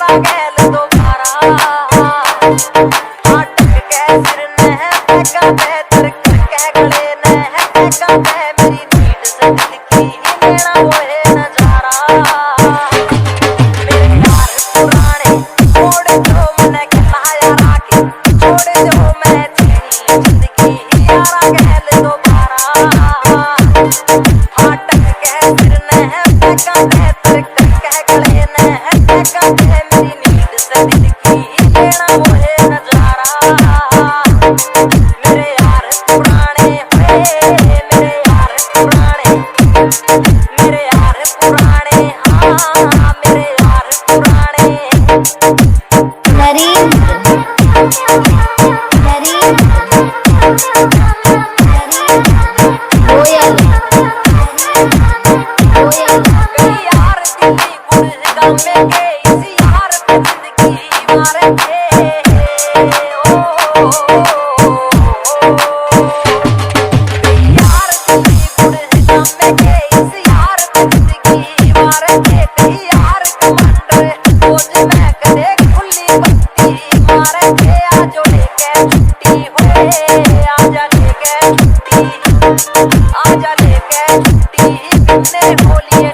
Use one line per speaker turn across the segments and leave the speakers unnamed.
यारा गैल दोबारा अटक के सिर ने फेंका बेहतर करके गले ने फेंका मेरी नींद से दिल की लेना वो है नजारा मेरे यार पुराने छोड़ दो मैंने कहलाया राखी छोड़ दो मैं तेरी जिंदगी यारा गैल दोबारा अटक के सिर ने फेंका बेहतर करके गले ने फेंका मेरी नींद से दिल की लेना वो है नजारा मेरे यार पुराने मेरे यार पुराने मेरे यार पुराने हाँ मेरे यार पुराने कई यार दिल्ली गुड़गांव में गए इस यार पे जिंदगी मारे थे कई यार दिल्ली गुड़गांव में गए इस यार पे जिंदगी मारे थे कई यार कमांडर खोज में करे खुली बत्ती मारे थे आज लेके छुट्टी हुए आजा लेके छुट्टी आजा लेके छुट्टी कितने होलिए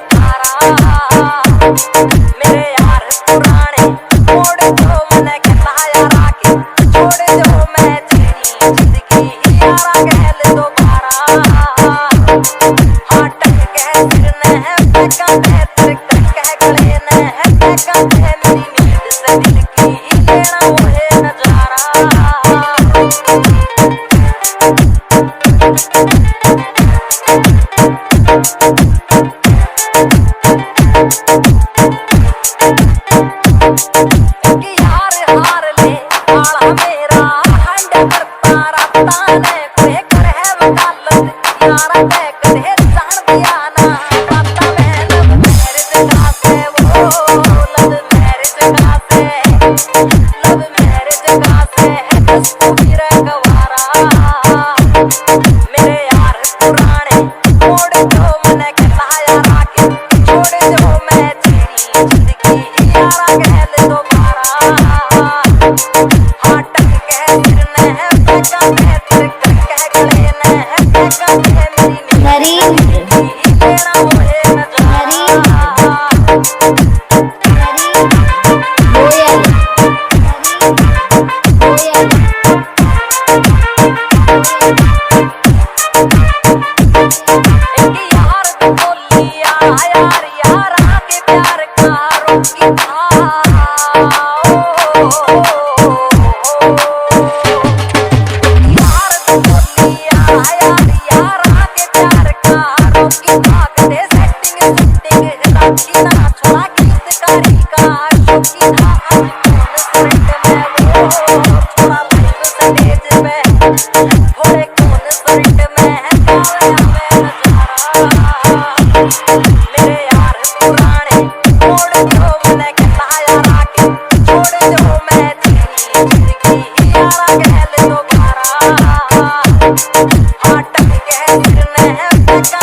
मेरे यार पुराने छोड़ दो मैंने कहलाया राखी छोड़ दो मैं तेरी जिंदगी यारा गैल दोबारा अटक के सिर ने फेंका बेहतर करके गले ने फेंका मेरी नींद से दिल की लेना वो है नजारा यार हार ले आला मेरा हंड करता राता ने कोई करे वकालत यारा मैं कदे जान दिया ना राता मैं लब मेरे जगह से वो लब मेरे जगह से दस्तू गिरा गवारा मेरे यार पुराने छोड़ दो मैंने कहलाया राखी छोड़ दो मैं तेरी जिंदगी यारा गैल दोबारा अटक के सिर ने फेंका बेहतर करके गले ने फेंका मेरी नींद लेना वो है नजारा यार बोलिया यार यारा के प्यार का रोकी था यार बोलिया यार यारा के प्यार का रोकी था कदे सेटिंग सुटिंग राखी ना छोड़ा गीतकारी का शौकी था कौन सरिट में वो थोड़ा लाइव स्टेज में थोड़े कौन सरिट में मेरे यार पुराने छोड़ दो मैंने कहलाया राखी छोड़ दो मैं तेरी जिंदगी यारा गैल दोबारा अटक के सिर ने फेंका